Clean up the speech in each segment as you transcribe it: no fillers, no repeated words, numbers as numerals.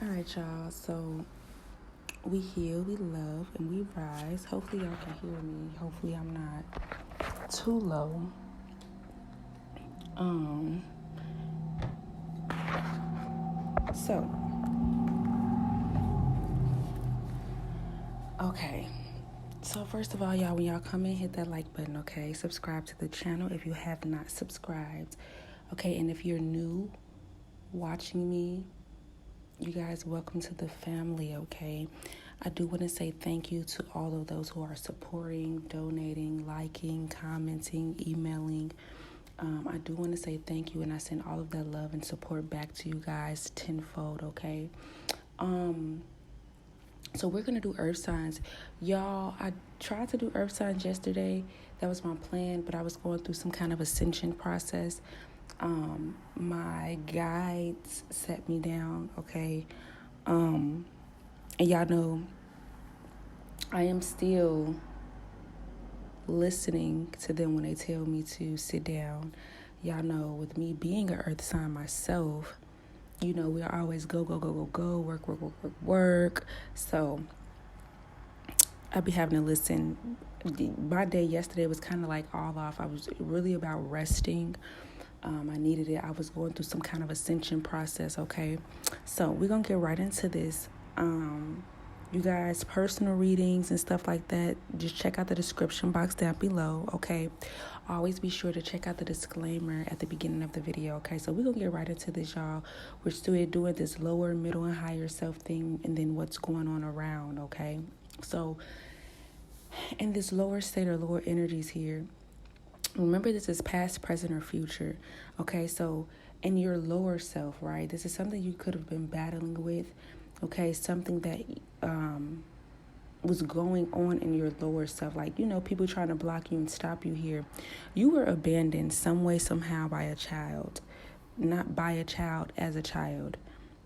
All right, y'all. So we heal, we love, and we rise. Hopefully, y'all can hear me. Hopefully, I'm not too low. Um. So, okay. So first of all, y'all, when y'all come in, hit that like button. Okay. Subscribe to the channel if you have not subscribed. Okay. And if you're new watching me, you guys, welcome to the family. Okay. I do want to say thank you to all of those who are supporting, donating, liking, commenting, emailing. I do want to say thank you, and I send all of that love and support back to you guys tenfold, okay? So we're going to do earth signs. Y'all, I tried to do earth signs yesterday. That was my plan, but I was going through some kind of ascension process. My guides set me down, okay? And y'all know I am still listening to them when they tell me to sit down. Y'all know, with me being an earth sign myself, you know, we always go, work. So I'd be having to listen. My day yesterday was kind of like all off. I was really about resting. I needed it. I was going through some kind of ascension process, okay? So we're going to get right into this. You guys, personal readings and stuff like that, just check out the description box down below, okay? Always be sure to check out the disclaimer at the beginning of the video, okay? So we're going to get right into this, y'all. We're still doing this lower, middle, and higher self thing, and then what's going on around, okay? So in this lower state or lower energies here, remember, this is past, present, or future, okay? So in your lower self, right, this is something you could have been battling with, okay? Something that was going on in your lower self, like, you know, people trying to block you and stop you here. You were abandoned some way, somehow by a child, not by a child, as a child,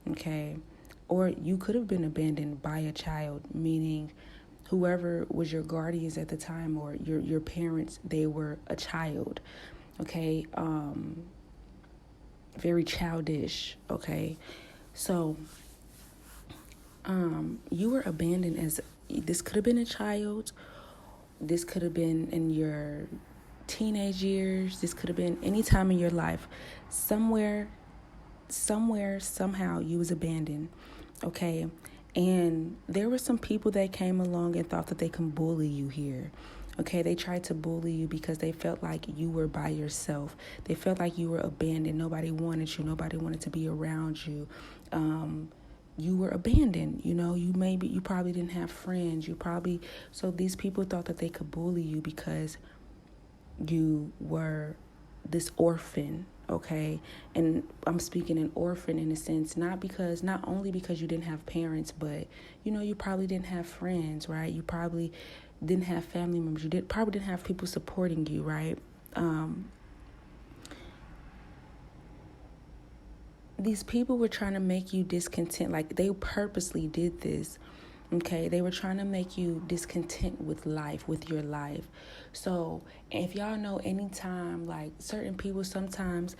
okay? Or you could have been abandoned by a child, meaning whoever was your guardians at the time, or your parents, they were a child, okay? Very childish, okay? So you were abandoned as, this could have been a child, this could have been in your teenage years, this could have been any time in your life. Somewhere, somehow you was abandoned, okay? And there were some people that came along and thought that they can bully you here, okay? They tried to bully you because they felt like you were by yourself. They felt like you were abandoned. Nobody wanted you. Nobody wanted to be around you. You were abandoned, you know, you probably didn't have friends. So these people thought that they could bully you because you were this orphan, okay? And I'm speaking an orphan in a sense, not only because you didn't have parents, but, you know, you probably didn't have friends, right? You probably didn't have family members. Probably didn't have people supporting you, right? These people were trying to make you discontent. Like, they purposely did this, okay? They were trying to make you discontent with life, with your life. So if y'all know, anytime, like, certain people sometimes,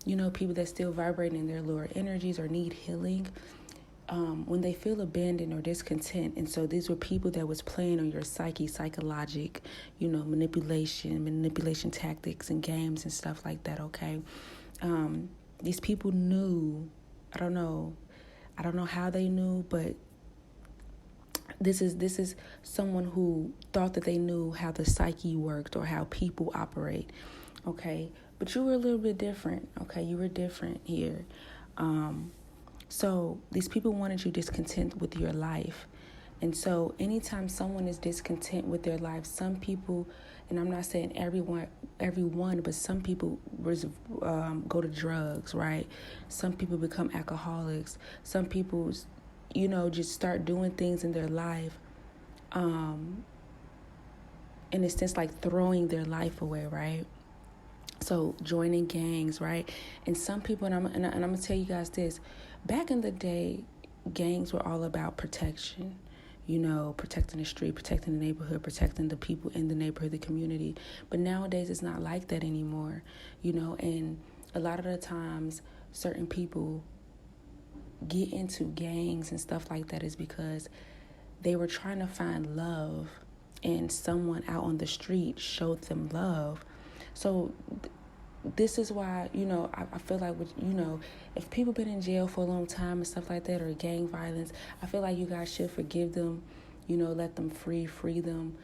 you know, people that still vibrate in their lower energies or need healing, when they feel abandoned or discontent. And so these were people that was playing on your psychologic, you know, manipulation tactics and games and stuff like that, okay? These people knew, I don't know how they knew, but this is someone who thought that they knew how the psyche worked or how people operate, okay? But you were a little bit different, okay? You were different here. So these people wanted you discontent with your life. And so anytime someone is discontent with their life, some people, and I'm not saying everyone, but some people go to drugs, right? Some people become alcoholics. Some people, you know, just start doing things in their life, in a sense, like throwing their life away, right? So joining gangs, right? And some people, and I'm gonna tell you guys this, back in the day, gangs were all about protection. You know, protecting the street, protecting the neighborhood, protecting the people in the neighborhood, the community. But nowadays, it's not like that anymore, you know. And a lot of the times, certain people get into gangs and stuff like that is because they were trying to find love, and someone out on the street showed them love. So this is why, I feel like, if people been in jail for a long time and stuff like that, or gang violence, I feel like you guys should forgive them, let them free them,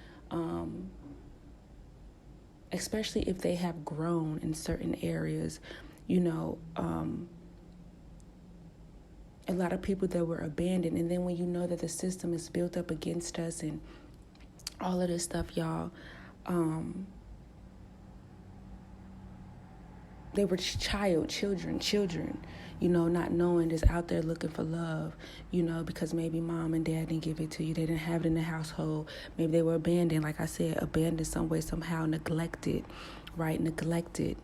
especially if they have grown in certain areas. A lot of people that were abandoned, and then when you know that the system is built up against us and all of this stuff, y'all, they were children, not knowing, just out there looking for love, because maybe mom and dad didn't give it to you. They didn't have it in the household. Maybe they were abandoned, like I said, abandoned some way, somehow, neglected, right? Neglected,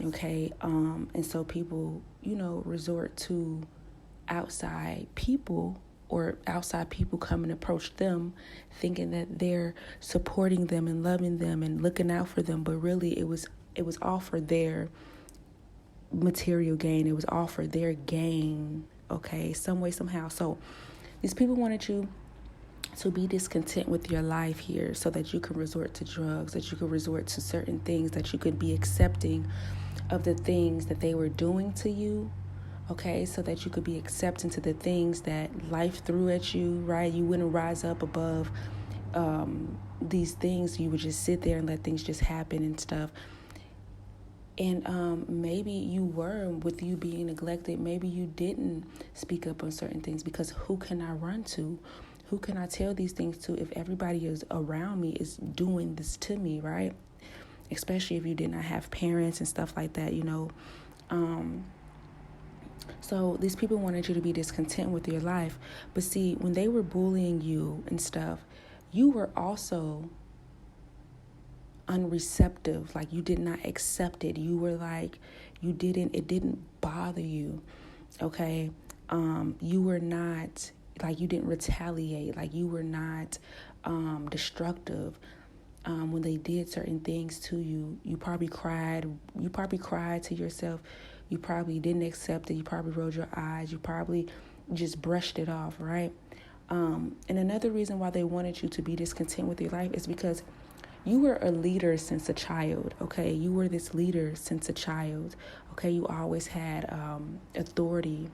okay? And so people, resort to outside people, or outside people come and approach them thinking that they're supporting them and loving them and looking out for them, but really it was all for their material gain. It was all for their gain, okay, some way, somehow. So these people wanted you to be discontent with your life here so that you can resort to drugs, that you could resort to certain things, that you could be accepting of the things that they were doing to you, okay, so that you could be accepting to the things that life threw at you, right? You wouldn't rise up above these things. You would just sit there and let things just happen and stuff. And maybe you were, with you being neglected, maybe you didn't speak up on certain things, because who can I run to? Who can I tell these things to if everybody is around me is doing this to me, right? Especially if you did not have parents and stuff like that, So these people wanted you to be discontent with your life. But see, when they were bullying you and stuff, you were also unreceptive. Like, you did not accept it. You were like, it didn't bother you. Okay. You were not, like, you didn't retaliate. Like, you were not destructive. When they did certain things to you, you probably cried. You probably cried to yourself. You probably didn't accept it. You probably rolled your eyes. You probably just brushed it off, right? And another reason why they wanted you to be discontent with your life is because you were a leader since a child, okay? You were this leader since a child, okay? You always had authority,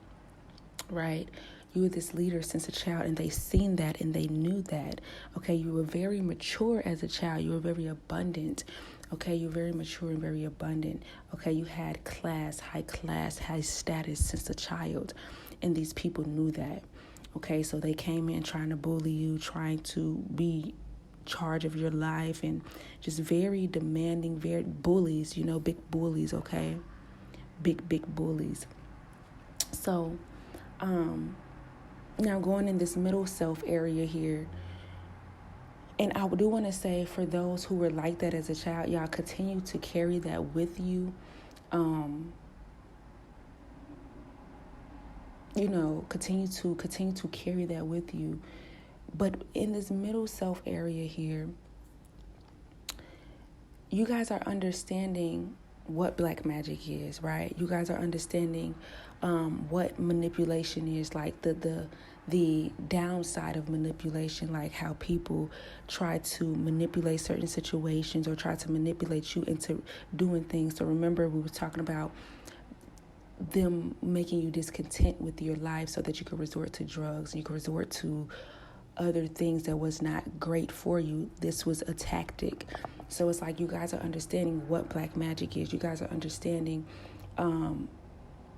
right? You were this leader since a child, and they seen that and they knew that, okay? You were very mature as a child. You were very abundant, okay? You were very mature and very abundant, okay? You had high status since a child, and these people knew that, okay? So they came in trying to bully you, trying to be charge of your life, and just very demanding, very bullies, big bullies, okay? Big bullies. So, now going in this middle self area here, and I do want to say, for those who were like that as a child, y'all continue to carry that with you. Continue to carry that with you. But in this middle self area here, you guys are understanding what black magic is, right? You guys are understanding what manipulation is, like the downside of manipulation, like how people try to manipulate certain situations or try to manipulate you into doing things. So remember, we were talking about them making you discontent with your life so that you could resort to drugs, you could resort to other things that was not great for you. This was a tactic. So it's like you guys are understanding what black magic is. You guys are understanding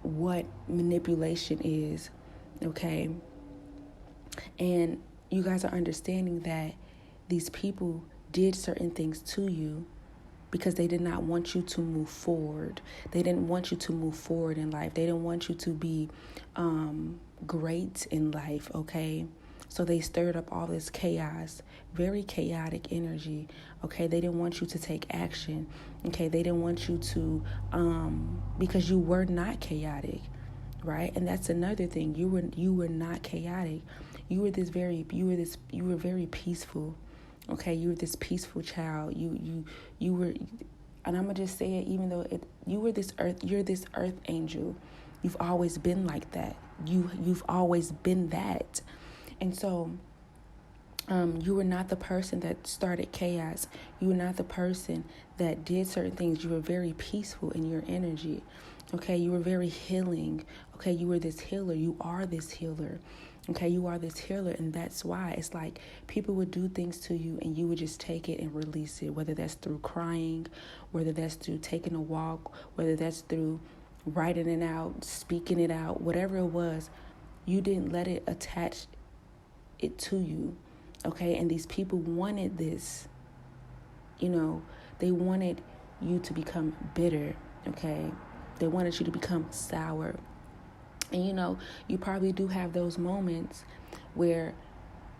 what manipulation is, okay? And you guys are understanding that these people did certain things to you because they did not want you to move forward. They didn't want you to move forward in life. They didn't want you to be great in life, okay? So they stirred up all this chaos, very chaotic energy, okay? They didn't want you to take action, okay? They didn't want you to, because you were not chaotic, right? And that's another thing. You were not chaotic. You were very peaceful, okay? You were this peaceful child. You were, and I'm gonna just say it, even though you're this earth angel. You've always been like that. you've always been that. And so you were not the person that started chaos. You were not the person that did certain things. You were very peaceful in your energy. Okay, you were very healing. Okay, you were this healer. You are this healer. Okay, you are this healer, and that's why it's like people would do things to you and you would just take it and release it, whether that's through crying, whether that's through taking a walk, whether that's through writing it out, speaking it out, whatever it was. You didn't let it attach it to you. Okay, and these people wanted this. They wanted you to become bitter. Okay, they wanted you to become sour. And you probably do have those moments where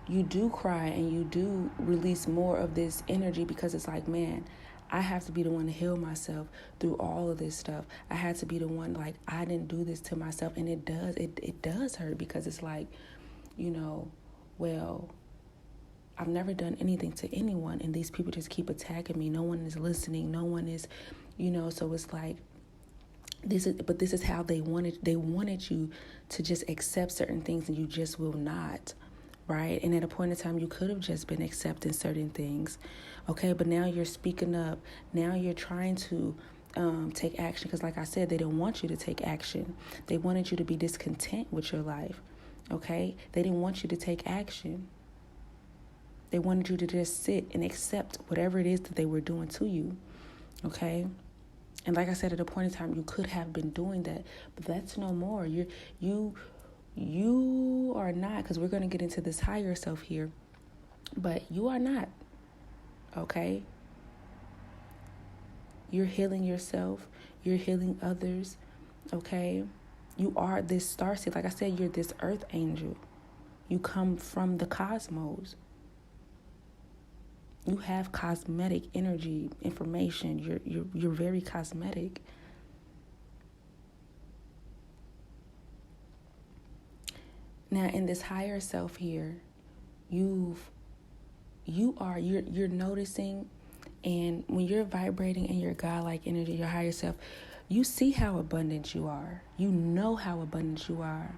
you do cry and you do release more of this energy, because it's like, man, I have to be the one to heal myself through all of this stuff. I had to be the one, like, I didn't do this to myself. And it does hurt, because it's like, well, I've never done anything to anyone, and these people just keep attacking me. No one is listening. No one is, so it's like, this is how they wanted you to just accept certain things, and you just will not, right? And at a point in time, you could have just been accepting certain things, okay? But now you're speaking up. Now you're trying to take action, because like I said, they didn't want you to take action. They wanted you to be discontent with your life, okay? They didn't want you to take action. They wanted you to just sit and accept whatever it is that they were doing to you, okay? And like I said, at a point in time, you could have been doing that, but that's no more. You are not, because we're going to get into this higher self here, but you are not, okay? You're healing yourself. You're healing others, okay? You are this starseed. Like I said, you're this earth angel. You come from the cosmos. You have cosmetic energy, information. You're very cosmetic. Now, in this higher self here, you're noticing, and when you're vibrating in your godlike energy, your higher self, you see how abundant you are. You know how abundant you are.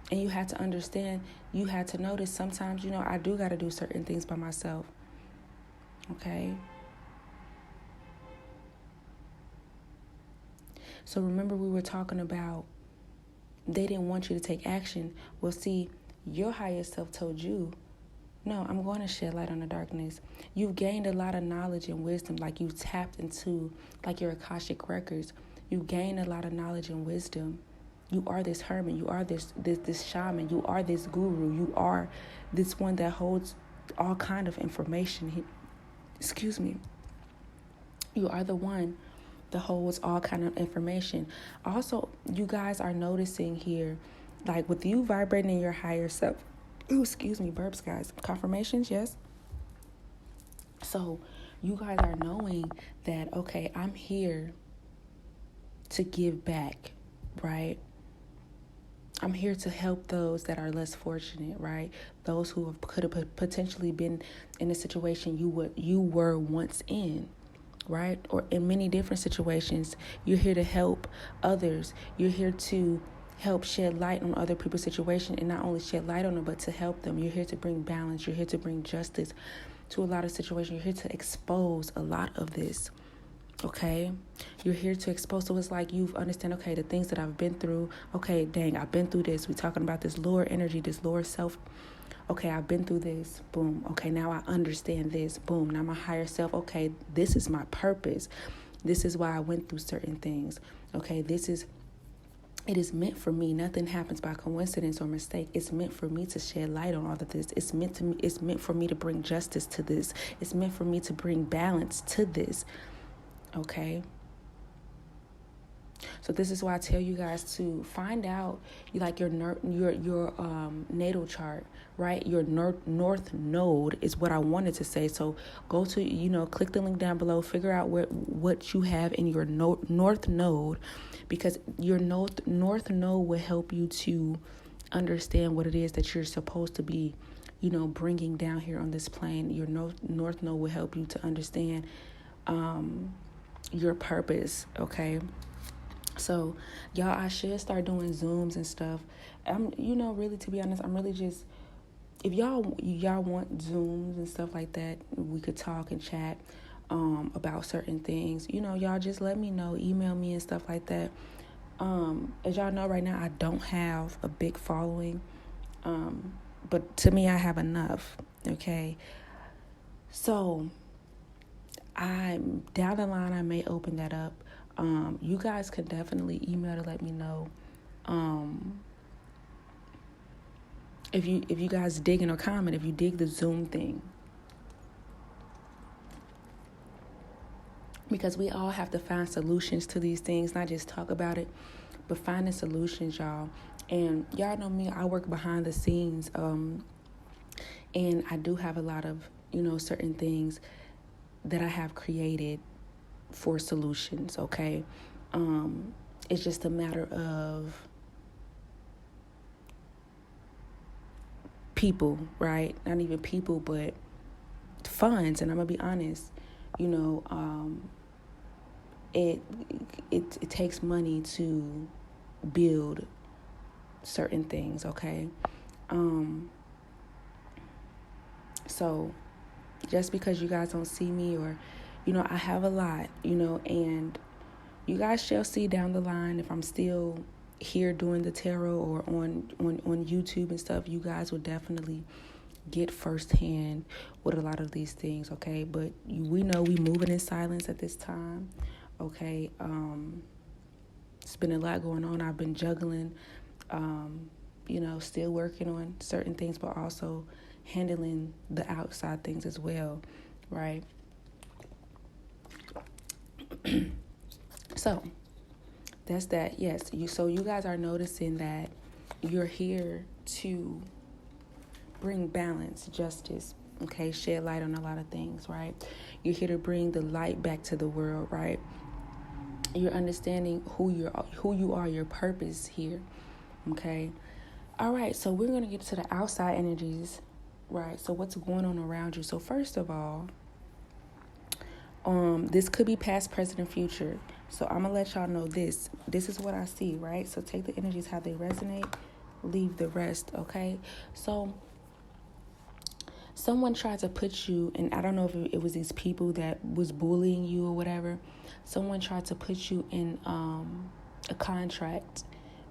And you had to understand, you had to notice sometimes, I do got to do certain things by myself. Okay? So remember, we were talking about they didn't want you to take action. Well, see, your higher self told you, no, I'm going to shed light on the darkness. You've gained a lot of knowledge and wisdom, like you tapped into, like your Akashic records. You gained a lot of knowledge and wisdom. You are this hermit. You are this shaman. You are this guru. You are this one that holds all kind of information. Excuse me. You are the one that holds all kind of information. Also, you guys are noticing here, like with you vibrating in your higher self. Ooh, excuse me, burps, guys. Confirmations, yes. So you guys are knowing that, okay, I'm here to give back, right? I'm here to help those that are less fortunate, right? Those who could have potentially been in a situation you were once in, right? Or in many different situations. You're here to help others. You're here to help shed light on other people's situation, and not only shed light on them, but to help them. You're here to bring balance. You're here to bring justice to a lot of situations. You're here to expose a lot of this. Okay, you're here to expose. So it's like you've understand, okay, the things that I've been through. Okay, dang, I've been through this. We're talking about this lower energy, this lower self. Okay, I've been through this. Boom. Okay, now I understand this. Boom. Now my higher self. Okay, this is my purpose. This is why I went through certain things. Okay, it is meant for me. Nothing happens by coincidence or mistake. It's meant for me to shed light on all of this. It's meant for me to bring justice to this. It's meant for me to bring balance to this. Okay. So this is why I tell you guys to find out, like your natal chart, right? Your north node is what I wanted to say. So go to, click the link down below, figure out what you have in your north node, because your north node will help you to understand what it is that you're supposed to be, bringing down here on this plane. Your north node will help you to understand your purpose, okay? So, y'all, I should start doing Zooms and stuff. Really, to be honest, I'm really just, if y'all want Zooms and stuff like that, we could talk and chat about certain things. Y'all just let me know, email me and stuff like that. As y'all know right now, I don't have a big following, but to me, I have enough. Okay, so I'm down the line. I may open that up. You guys can definitely email to let me know if you guys dig in or comment if you dig the Zoom thing, because we all have to find solutions to these things, not just talk about it, but finding solutions, y'all. And y'all know me, I work behind the scenes, and I do have a lot of certain things that I have created for solutions. Okay, it's just a matter of people, right? Not even people, but funds. And I'm gonna be honest, it takes money to build certain things. Okay, so just because you guys don't see me, or I have a lot, and you guys shall see down the line if I'm still here doing the tarot or on YouTube and stuff. You guys will definitely get firsthand with a lot of these things. Okay, but we know we moving in silence at this time. Okay, it's been a lot going on. I've been juggling, still working on certain things, but also handling the outside things as well, right? So that's that. Yes, you guys are noticing that you're here to bring balance, justice, okay, shed light on a lot of things, right? You're here to bring the light back to the world, right? You're understanding who you are, your purpose here, okay? All right, so we're going to get to the outside energies, right? So what's going on around you? So first of all, this could be past, present, and future. So I'm going to let y'all know this. This is what I see, right? So take the energies how they resonate, leave the rest, okay? So someone tried to put you, and I don't know if it was these people that was bullying you or whatever. Someone tried to put you in a contract,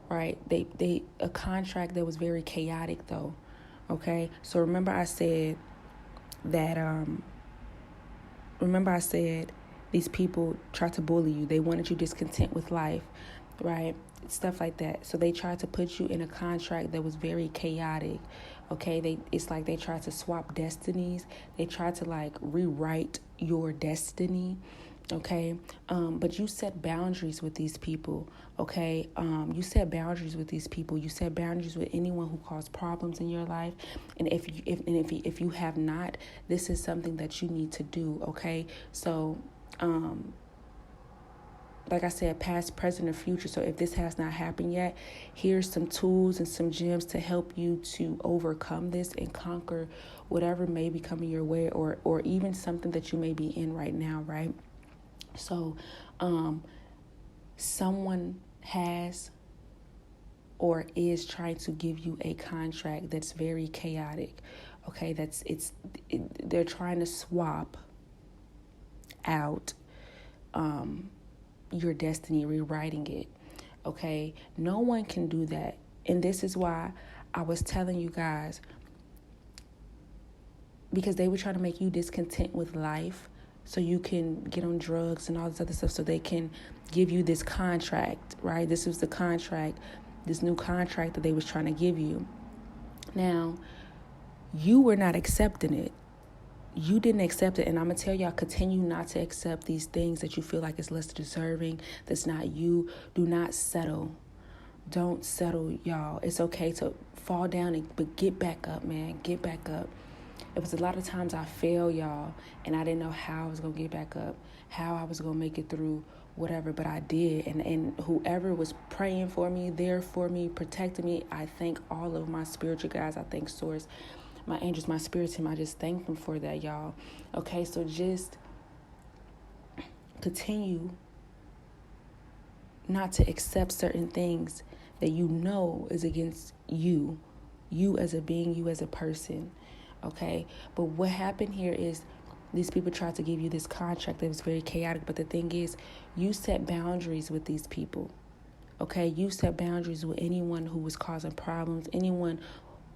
right? They a contract that was very chaotic though. Okay? So remember I said these people tried to bully you. They wanted you discontent with life, right? Stuff like that. So they tried to put you in a contract that was very chaotic. Okay, it's like they tried to swap destinies. They tried to like rewrite your destiny. Okay, but you set boundaries with these people. Okay, you set boundaries with these people. You set boundaries with anyone who caused problems in your life. And if you have not, this is something that you need to do. Okay, so like I said, past, present, and future. So if this has not happened yet, here's some tools and some gems to help you to overcome this and conquer whatever may be coming your way, or even something that you may be in right now, right? So someone has or is trying to give you a contract that's very chaotic. Okay, they're trying to swap out your destiny, rewriting it. Okay, no one can do that. And this is why I was telling you guys, because they were trying to make you discontent with life so you can get on drugs and all this other stuff, so they can give you this contract, right? This was the contract, this new contract that they was trying to give you. Now, you were not accepting it. You didn't accept it. And I'm going to tell y'all, continue not to accept these things that you feel like is less deserving, that's not you. Do not settle. Don't settle, y'all. It's okay to fall down, but get back up, man. Get back up. It was a lot of times I failed, y'all, and I didn't know how I was going to get back up, how I was going to make it through whatever, but I did. And whoever was praying for me, there for me, protecting me, I thank all of my spiritual guys. I thank Source, my angels, my spirit team. I just thank them for that, y'all. Okay, so just continue not to accept certain things that you know is against you as a being, you as a person. Okay, but what happened here is these people tried to give you this contract that was very chaotic. But the thing is, you set boundaries with these people. Okay, you set boundaries with anyone who was causing problems, anyone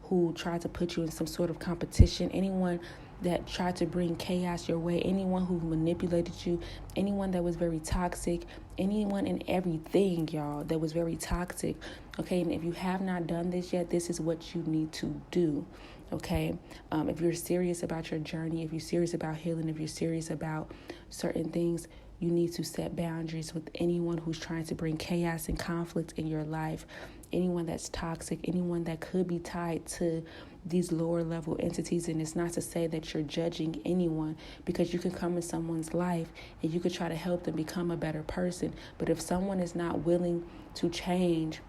who tried to put you in some sort of competition, anyone that tried to bring chaos your way, anyone who manipulated you, anyone that was very toxic, anyone and everything, y'all, that was very toxic. Okay, and if you have not done this yet, this is what you need to do. Okay, if you're serious about your journey, if you're serious about healing, if you're serious about certain things, you need to set boundaries with anyone who's trying to bring chaos and conflict in your life, anyone that's toxic, anyone that could be tied to these lower level entities. And it's not to say that you're judging anyone, because you can come in someone's life and you could try to help them become a better person. But if someone is not willing to change,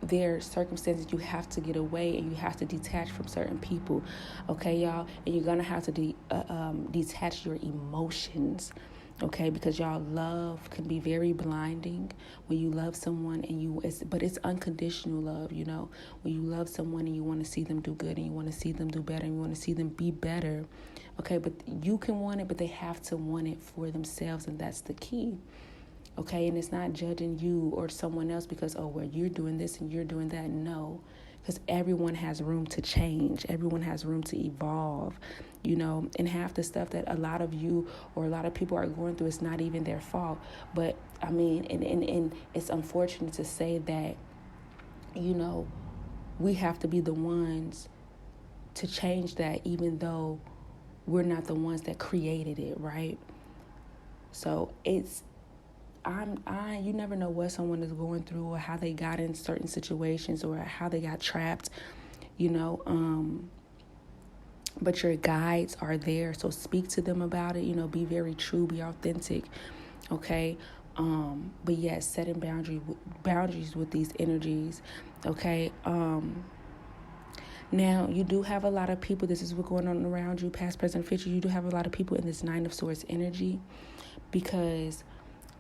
their circumstances, you have to get away and you have to detach from certain people. Okay, y'all? And you're going to have to detach your emotions. Okay, because y'all, love can be very blinding when you love someone but it's unconditional love, when you love someone and you want to see them do good and you want to see them do better and you want to see them be better. Okay, but you can want it, but they have to want it for themselves, and that's the key. Okay, and it's not judging you or someone else because, you're doing this and you're doing that. No, because everyone has room to change. Everyone has room to evolve, and half the stuff that a lot of you or a lot of people are going through is not even their fault. But I mean, and it's unfortunate to say that, we have to be the ones to change that, even though we're not the ones that created it, right? So you never know what someone is going through or how they got in certain situations or how they got trapped, but your guides are there. So speak to them about it, be very true, be authentic. Okay. But yes, setting boundaries with these energies. Okay. Now you do have a lot of people, this is what's going on around you, past, present, future. You do have a lot of people in this 9 of Swords energy, because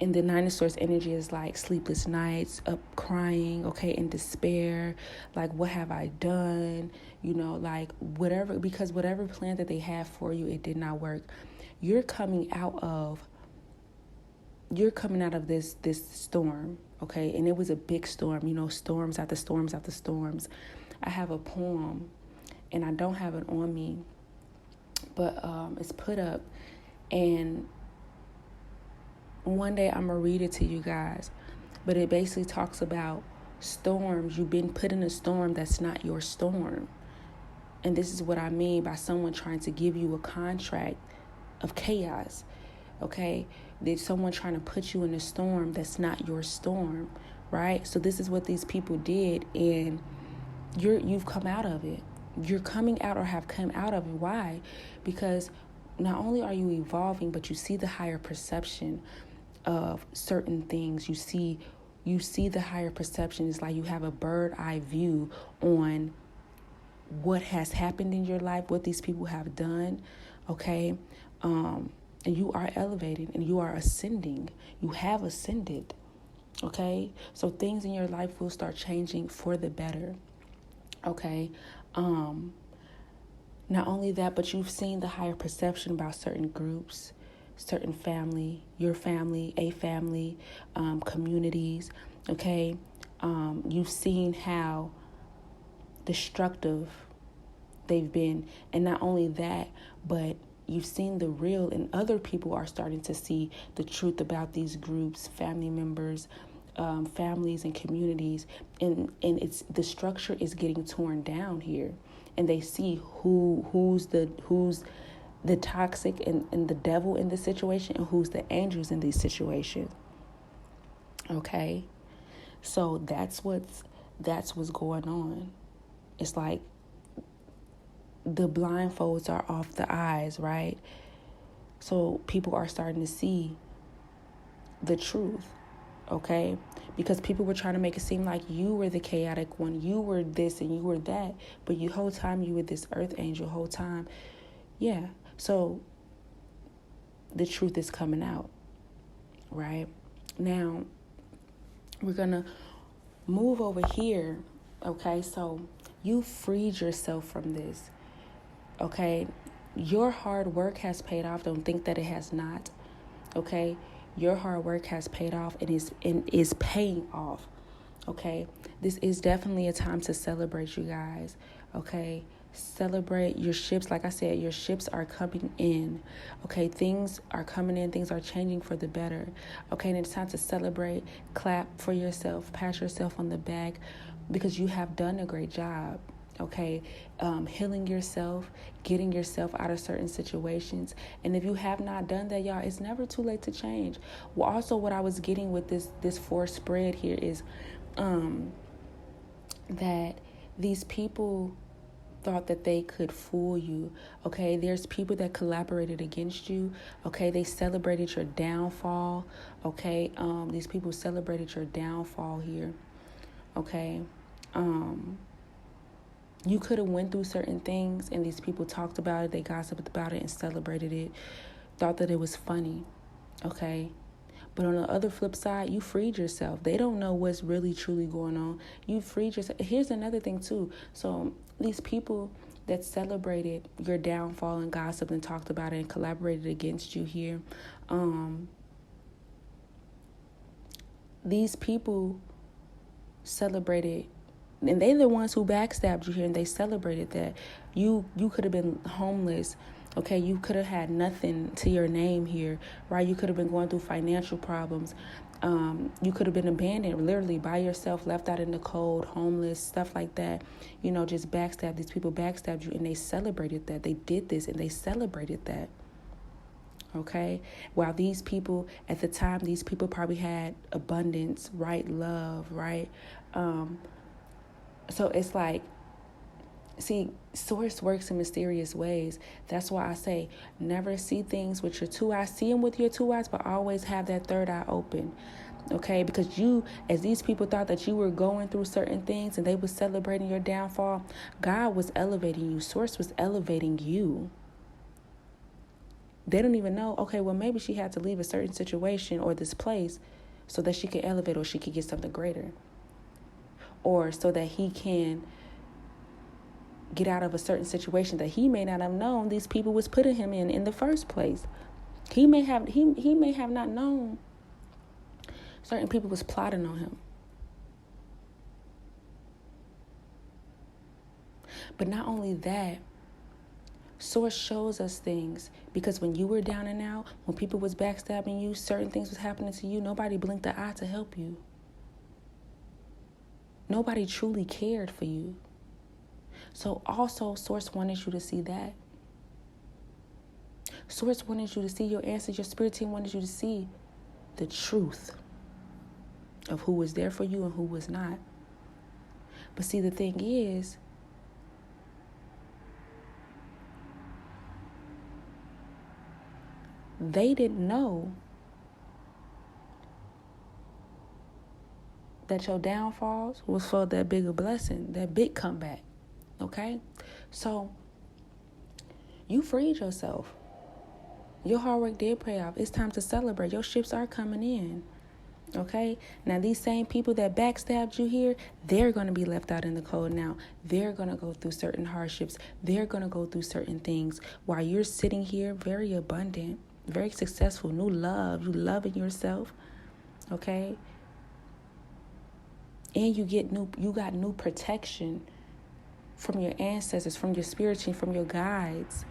in the 9 of Swords energy is like sleepless nights, up crying, okay, in despair, like what have I done, like whatever, because whatever plan that they have for you, it did not work. You're coming out of this storm, okay, and it was a big storm, storms after storms after storms. I have a poem, and I don't have it on me, but it's put up, and one day I'm going to read it to you guys. But it basically talks about storms. You've been put in a storm that's not your storm. And this is what I mean by someone trying to give you a contract of chaos. Okay? There's someone trying to put you in a storm that's not your storm. Right? So this is what these people did. And you've come out of it. You're coming out or have come out of it. Why? Because not only are you evolving, but you see the higher perception of certain things. You see the higher perception. It's like you have a bird eye view on what has happened in your life, what these people have done. Okay. And you are elevating and you are ascending. You have ascended. Okay. So things in your life will start changing for the better. Okay. Not only that, but you've seen the higher perception about certain groups, certain family, your family, a family, communities, okay? You've seen how destructive they've been. And not only that, but you've seen the real, and other people are starting to see the truth about these groups, family members, families and communities. And it's the structure is getting torn down here. And they see who's the toxic and the devil in this situation, and who's the angels in these situations. Okay, so that's what's going on. It's like the blindfolds are off the eyes, right? So people are starting to see the truth. Okay, because people were trying to make it seem like you were the chaotic one, you were this and you were that, but the whole time you were this earth angel, whole time. Yeah. So the truth is coming out, right? Now, we're going to move over here. Okay, so you freed yourself from this. Okay, your hard work has paid off. Don't think that it has not. Okay, your hard work has paid off and is paying off. Okay, this is definitely a time to celebrate, you guys. Okay, celebrate your ships. Like I said, your ships are coming in. Okay, things are coming in, things are changing for the better. Okay, and it's time to celebrate, clap for yourself, pat yourself on the back, because you have done a great job. Okay, healing yourself, getting yourself out of certain situations. And if you have not done that, y'all, it's never too late to change. Well, also what I was getting with this forced spread here is that these people thought that they could fool you. Okay, there's people that collaborated against you. Okay, they celebrated your downfall. Okay, these people celebrated your downfall here. Okay, you could have went through certain things and these people talked about it, they gossiped about it and celebrated it, thought that it was funny. Okay, but on the other flip side, you freed yourself. They don't know what's really truly going on. You freed yourself. Here's another thing too. So these people that celebrated your downfall and gossiped and talked about it and collaborated against you here, these people celebrated, and they're the ones who backstabbed you here, and they celebrated that. You could have been homeless. Okay, you could have had nothing to your name here, right? You could have been going through financial problems. You could have been abandoned, literally by yourself, left out in the cold, homeless, stuff like that. You know, just backstabbed. These people backstabbed you, and they celebrated that. They did this, and they celebrated that. Okay, while these people at the time, these people probably had abundance, right? Love, right? So it's like, see, source works in mysterious ways. That's why I say never see things with your two eyes. See them with your two eyes, but always have that third eye open. Okay, because you, as these people thought that you were going through certain things and they were celebrating your downfall, God was elevating you. Source was elevating you. They don't even know, okay, well, maybe she had to leave a certain situation or this place so that she could elevate or she could get something greater. Or so that he can get out of a certain situation that he may not have known these people was putting him in the first place. He may have not known certain people was plotting on him. But not only that, Source shows us things, because when you were down and out, when people was backstabbing you, certain things was happening to you, nobody blinked an eye to help you. Nobody truly cared for you. So also, Source wanted you to see that. Source wanted you to see your answers. Your spirit team wanted you to see the truth of who was there for you and who was not. But see, the thing is, they didn't know that your downfalls was for that bigger blessing, that big comeback. Okay? So, you freed yourself. Your hard work did pay off. It's time to celebrate. Your ships are coming in. Okay? Now, these same people that backstabbed you here, they're going to be left out in the cold now. They're going to go through certain hardships. They're going to go through certain things while you're sitting here very abundant, very successful, new love. You loving yourself. Okay? And you got new protection from your ancestors, from your spirit team, from your guides,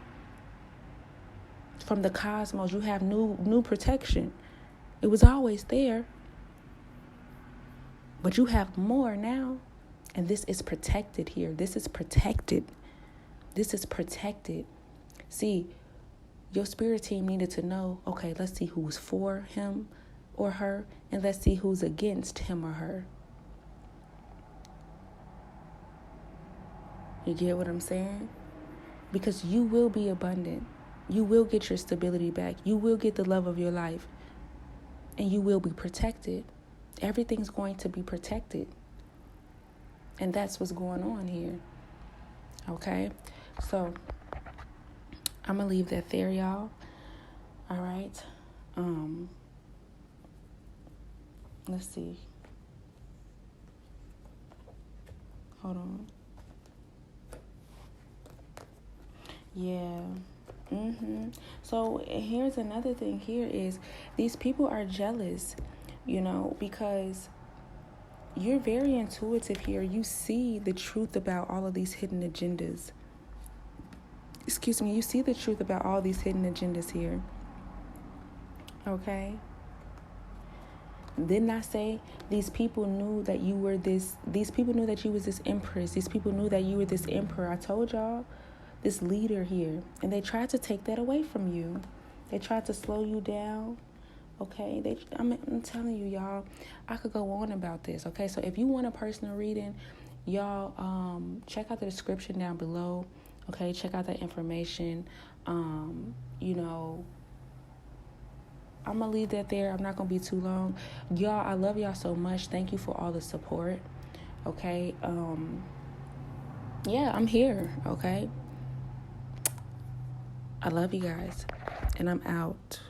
from the cosmos. You have new protection. It was always there, but you have more now. And this is protected here. This is protected. This is protected. See, your spirit team needed to know, okay, let's see who's for him or her, and let's see who's against him or her. You get what I'm saying? Because you will be abundant. You will get your stability back. You will get the love of your life. And you will be protected. Everything's going to be protected. And that's what's going on here. Okay? So, I'm going to leave that there, y'all. All right? Let's see. Hold on. Yeah. So here's another thing here is these people are jealous, because you're very intuitive here. You see the truth about all of these hidden agendas. Excuse me, you see the truth about all these hidden agendas here. Okay? Didn't I say these people knew that you were this? These people knew that you was this empress. These people knew that you were this emperor. I told y'all, this leader here. And they tried to take that away from you. They tried to slow you down. Okay? I'm telling you, y'all, I could go on about this. Okay? So if you want a personal reading, y'all, check out the description down below. Okay? Check out that information. I'm going to leave that there. I'm not going to be too long. Y'all, I love y'all so much. Thank you for all the support. Okay. Yeah, I'm here. Okay. I love you guys. And I'm out.